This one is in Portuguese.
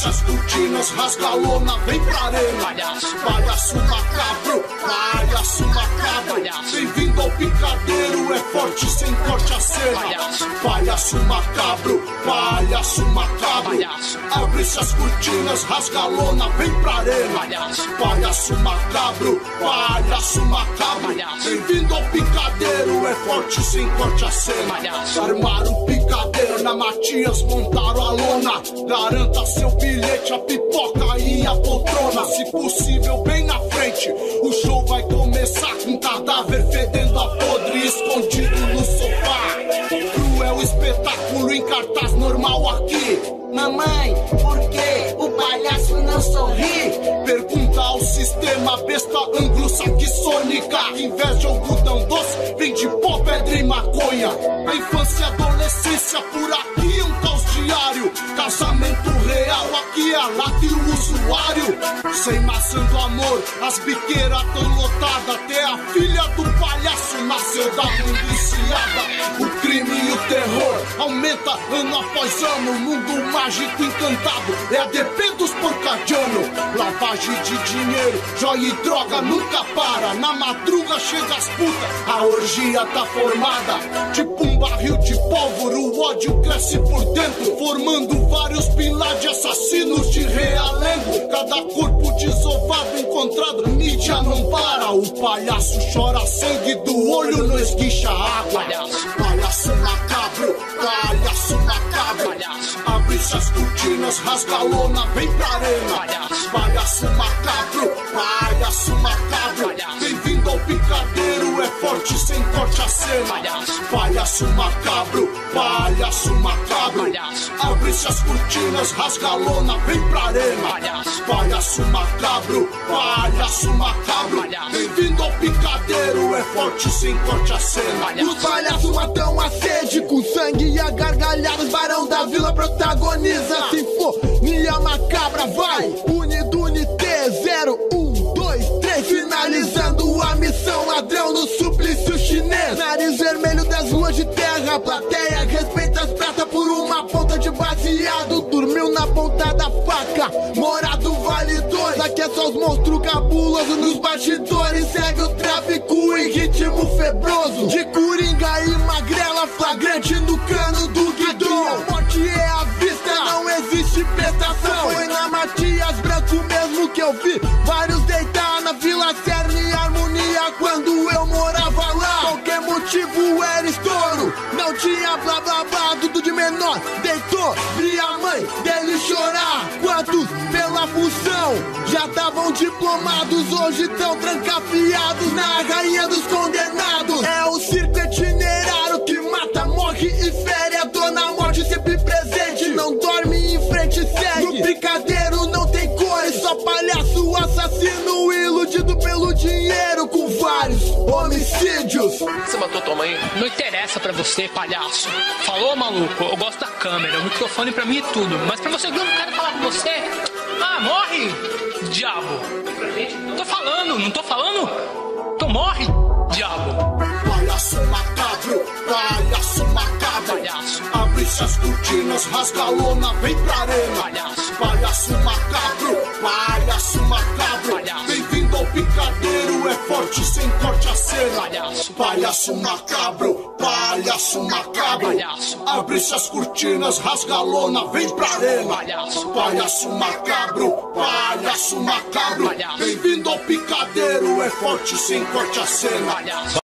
Abre-se as cortinas, rasga a lona, vem pra arena. Palhaço macabro, palhaço macabro. Bem-vindo ao picadeiro, é forte sem corte a cena. Palhaço macabro, palhaço macabro. Abre-se as cortinas, rasga a lona, vem pra arena. Palhaço macabro, palhaço macabro. Bem-vindo ao picadeiro, é forte sem corte a cena. Armaram o picadeiro na Matias, montaram a lona. Garanta seu bilhete, a pipoca e a poltrona. Se possível, bem na frente. O show vai começar com cadáver fedendo a podre, escondido no sofá. Cruel espetáculo em cartaz normal aqui. Mamãe, por que o palhaço não sorri? Pergunta ao sistema, besta anglo-saxônica. Inveja algodão doce, vem de pó, pedra e maconha. A infância e adolescência por aqui é um caos diário. Casamento real, aqui é lá que o usuário. Sem maçã do amor, as biqueiras tão lotadas. Até a filha do palhaço nasceu da mãe viciada. O crime e o terror aumenta ano após ano. O mundo mágico encantado é a DP dos porcadianos. Lavagem de dinheiro, joia e droga nunca para. Na madruga chega as putas, a orgia tá formada. Tipo um barril de pólvora, o ódio cresce por dentro, formando vários pilares de assassinos de realengo. Cada corpo desovado encontrado, mídia não para. O palhaço chora sangue do olho, não esguicha água. Palhaço macabro, palhaço macabro. Abre-se as cortinas, rasga a lona, vem pra arena. Palhaço macabro, palhaço macabro. Bem-vindo ao picadeiro, é forte sem corte a cena. Palhaço macabro, palhaço macabro. Abre-se as cortinas, rasga a lona, vem pra arena. Palhaço macabro, palhaço macabro. Bem-vindo ao picadeiro, é forte sem corte a cena. Os palhaços matam a sede, com sangue e a gargalhadas. Barão da Vila protagoniza Sinfonia Macabra, vai! Unido Unité 0, 1, 2, 3. Finalizando a missão, ladrão no suplício chinês. Nariz vermelho das ruas de terra, plateia respeita as pratas por uma ponta de baseado. Dormiu na ponta da faca, morado vale 2. Aqui é só os monstros cabulosos nos bastidores. Segue o tráfico em ritmo febroso, de coringa e magrela flagrante no cano do guidão. A morte é à vista, não existe prestação. Foi na Matias Branco mesmo que eu vi vários deitar na Vila Cerne Harmonia quando eu morava lá. Qualquer motivo era estouro, não tinha blá blá blá. Tudo de menor deitou, vi a mãe dele chorar. Quantos pela função já estavam diplomados, hoje tão trancafiados na rainha dos condenados. É o circo itinerário que mata, morre e fere. A dona morte sempre presente, não dorme em frente e segue. No picadeiro não tem cores, só palhaço assassino iludido pelo dinheiro com vários homicídios. Você matou tua mãe? Não interessa pra você, palhaço. Falou, maluco? Eu gosto da câmera, o microfone pra mim e tudo. Mas pra você, eu não quero falar com você. Ah, morre, diabo. Tô falando, não tô falando? Então morre, diabo. Palhaço macabro, palhaço macabro. Abre-se as cortinas, rasga a lona, vem pra arena. Palhaço macabro, palhaço macabro. Bem-vindo ao picadeiro, é forte sem corte a cena. Palhaço macabro, palhaço macabro. Abre-se as cortinas, rasga a lona, vem pra arena. Palhaço macabro, palhaço macabro. Bem-vindo ao picadeiro, é forte sem corte a cena.